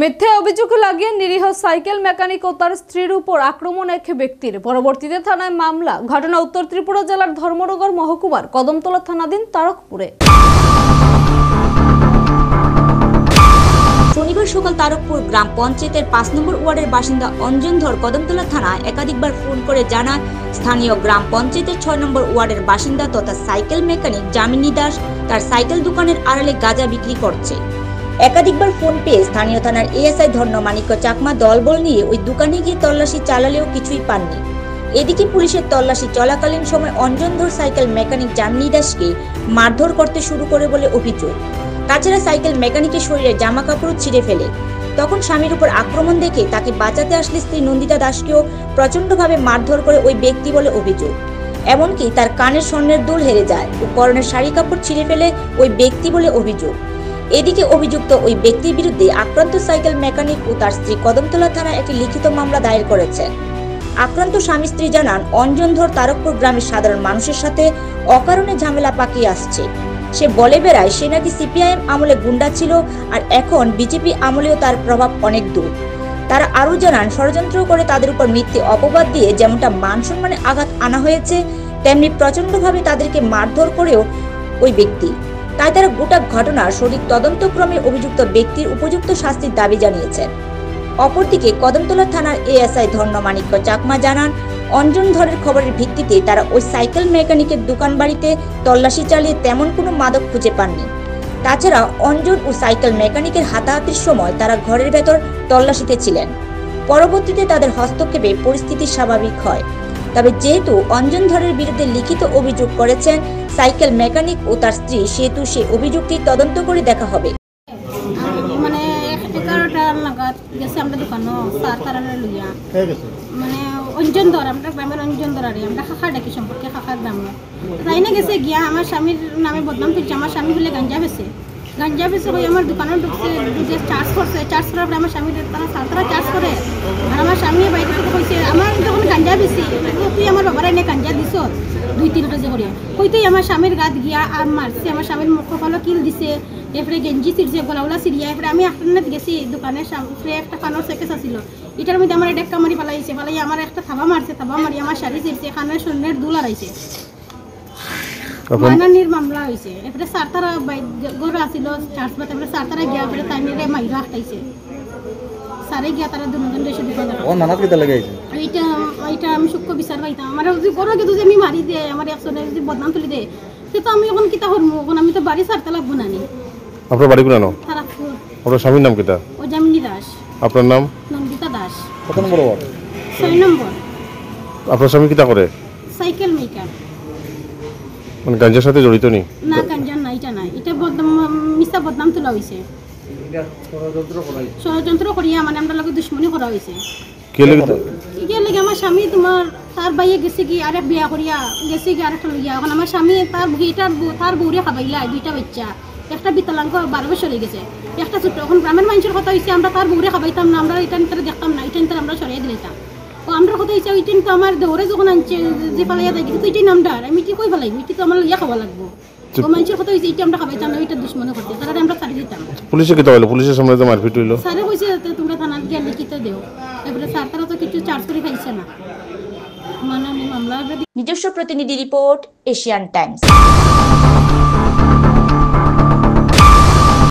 মিথ্যে অভিযোগ লাগিয়ে নিরীহ সাইকেল মেকানিক ও তার স্ত্রীর উপর আক্রমণ এক ব্যক্তির পরবর্তীতে থানায় মামলা। ঘটনা উত্তর ত্রিপুরা জেলার ধর্মনগর মহকুমার কদমতলা থানাধীন তারকপুরে। শনিবার সকাল তারকপুর গ্রাম পঞ্চায়েতের ৫ নম্বর ওয়ার্ডের বাসিন্দা অঞ্জন ধর কদমতলা থানায় একাধিকবার ফোন করে জানান স্থানীয় গ্রাম পঞ্চায়েতের ৬ নম্বর ওয়ার্ডের বাসিন্দা তথা সাইকেল মেকানিক যামিনী দাস তার সাইকেল দোকানের আড়ালে গাঁজা বিক্রি করছে। একাধিকবার ফোন পেয়ে স্থানীয় থানার এএসআই ধর্ণমাণিক্য চাকমা দলবল নিয়ে ওই দোকানে গিয়ে তল্লাশি চালালেও কিছুই পাননি। এদিকে পুলিশের তল্লাশি চলাকালীন সময় অঞ্জন ধর সাইকেল মেকানিক যামিনী দাসকে মারধর করতে শুরু করে বলে অভিযোগ। তাছাড়া সাইকেল মেকানিকের শরীরে জামা কাপড় ছিঁড়ে ফেলে। তখন স্বামীর উপর আক্রমণ দেখে তাকে বাঁচাতে আসলে স্ত্রী নন্দিতা দাসকেও প্রচন্ডভাবে মারধর করে ওই ব্যক্তি বলে অভিযোগ। এমনকি তার কানের স্বর্ণের দুল হেরে যায় ও পরনের শাড়ি কাপড় ছিঁড়ে ফেলে ওই ব্যক্তি বলে অভিযোগ। এদিকে অভিযুক্ত ওই ব্যক্তির বিরুদ্ধে আক্রান্ত সাইকেল মেকানিক ও তার স্ত্রী কদমতলা থানায় একটি লিখিত মামলা দায়ের করেছেন। আক্রান্ত স্বামী স্ত্রী জানান অঞ্জন ধর তারকপুর গ্রামের সাধারণ মানুষের সাথে অকারণে ঝামেলা পাকিয়ে আসছে। সে বলে বেড়ায় সে নাকি সিপিআইএম আমলে গুন্ডা ছিল আর এখন বিজেপি আমলেও তার প্রভাব অনেক দূর। তারা আরও জানান ষড়যন্ত্র করে তাদের উপর মিথ্যে অপবাদ দিয়ে যেমনটা মান সম্মানে আঘাত আনা হয়েছে তেমনি প্রচন্ডভাবে তাদেরকে মারধর করেও ওই ব্যক্তি। তাই তারা গোটা ঘটনার সঠিক তদন্তক্রমে অভিযুক্ত ব্যক্তির উপযুক্ত শাস্তির দাবি জানিয়েছেন। অপরদিকে কদমতলা থানার এএসআই ধর্ণমাণিক্য চাকমা জানান অঞ্জন ধরের খবরের ভিত্তিতে তারা ওই সাইকেল মেকানিকের দোকান বাড়িতে তল্লাশি চালিয়ে তেমন কোনো মাদক খুঁজে পাননি। তাছাড়া অঞ্জন ও সাইকেল মেকানিকের হাতাহাতির সময় তারা ঘরের ভেতর তল্লাশিতে ছিলেন। পরবর্তীতে তাদের হস্তক্ষেপে পরিস্থিতি স্বাভাবিক হয়। তবে যেহেতু অঞ্জন ধরের বিরুদ্ধে লিখিত অভিযোগ করেছেন সাইকেল মেকানিক ও তার স্ত্রী সেহেতু সেই অভিযোগটি তদন্ত করে দেখা হবে। মানে 11টার নাগাদ গেছে আমরা দোকানো তারারে লইয়া মানে অঞ্জন ধর আমরা গ্রামের অঞ্জন ধরারে আমরা খাখা ডাকি সম্পর্কে খাখার গ্রাম তাই না গেছে গিয়া আমার স্বামীর নামে বদনাম করছে। আমার স্বামী বলে গাঞ্জা বেছে হয়ে আমার দোকানে ঢুকছে ঢুকে চার্জ করছে। চার্জ করার পরে আমার স্বামীর তারা চার্জ করে আর আমার স্বামী বাইরে থেকে কইছে আমার যখন গাঞ্জা বেশি তুই আমার বাবার এনে গাঞ্জা দিছ 2-3 কেজি করে কই তুই আমার স্বামীর গাত গিয়া আর মারছে। আমার স্বামীর মুখ কপালও কিল দিছে এরপরে গেঞ্জি ছিঁড়ছে গলাউলা সিরিয়া। এরপরে আমি আফটারনাথ গেছি দোকানের সামনে একটা কানোর সেকেস আসছিল এটার মধ্যে আমার ডেক্কা মারি ফেলাইছে ফেলাই আমার একটা থাবা মারছে থাবা মারি আমার শাড়ি ছিঁড়ছে কানের স্বর্ণের দুল আড়াইছে মানানির মামলা হয়েছে। এরপরে স্যার তারা গরু আসছিল চার্জ পাতে এরপরে স্যার তারা গিয়া পরে তাই নিয়ে মাইরা হাঁটাইছে সারে গিয়া তারা দুজন দেশে এইটা আমি সূক্ষ্ম বিচার পাইতাম আমার যদি গরু কিন্তু আমি মারি দে আমার একজনে যদি বদনাম তুলি দে কিন্তু আমি এখন কিতা করবো এখন আমি তো বাড়ি ছাড়তে লাগবো না নি। আপনার বাড়ি কোন? তারকপুর। আপনার স্বামীর নাম কিটা? ও যামিনী দাস। আপনার নাম? নন্দিতা দাস। কত নম্বর ওয়ার্ড? 6 নম্বর। আপনার স্বামী কিটা করে? Cycle maker. মানে গাঞ্জার সাথে জড়িত নি? না গাঞ্জা না এটা না এটা বদনাম মিছা বদনাম তোলা হইছে। ষড়যন্ত্র করিয়া মানে আমরা লগে দুশ্মনী করা হইছে। কে লাগে আমার স্বামী তোমার তার বাইয়ে গেছে কি আরেক বিয়া করিয়া গেছে কি আরেকটা লইয়া এখন আমার স্বামী তার বউরে খাবাইলা 2টা বাচ্চা একটা বিতলাঙ্গ 12 বছর হয়ে গেছে একটা ছোট এখন গ্রামের মানুষের কথা হয়েছে আমরা তার বউরে খাবাইতাম না আমরা এটা নিতে দেখতাম না এটা নিতে আমরা সরিয়ে দিলাম ও আমরা কথা হয়েছে ওইটা তো আমার দৌড়ে যখন আনছে যে ফেলাইয়া দেয় কিন্তু এটাই নামডার আমি কি কই ফেলাই ওইটি তো আমার লইয়া খাওয়া লাগবো ও মানুষের কথা হয়েছে এটা আমরা খাবাইতাম না ওইটা দুশ্মনী করতে তারা আমরা ছাড়ি দিতাম। পুলিশে কি হলো? পুলিশের সামনে তো মারপিট হইলো স্যারে কইছে তোমরা থানার গিয়ে লিখিত দেও এবারে স্যার তারা তো কিছু চার্জ করে খাইছে না মানে মামলা। নিজস্ব প্রতিনিধি রিপোর্ট এশিয়ান টাইমস।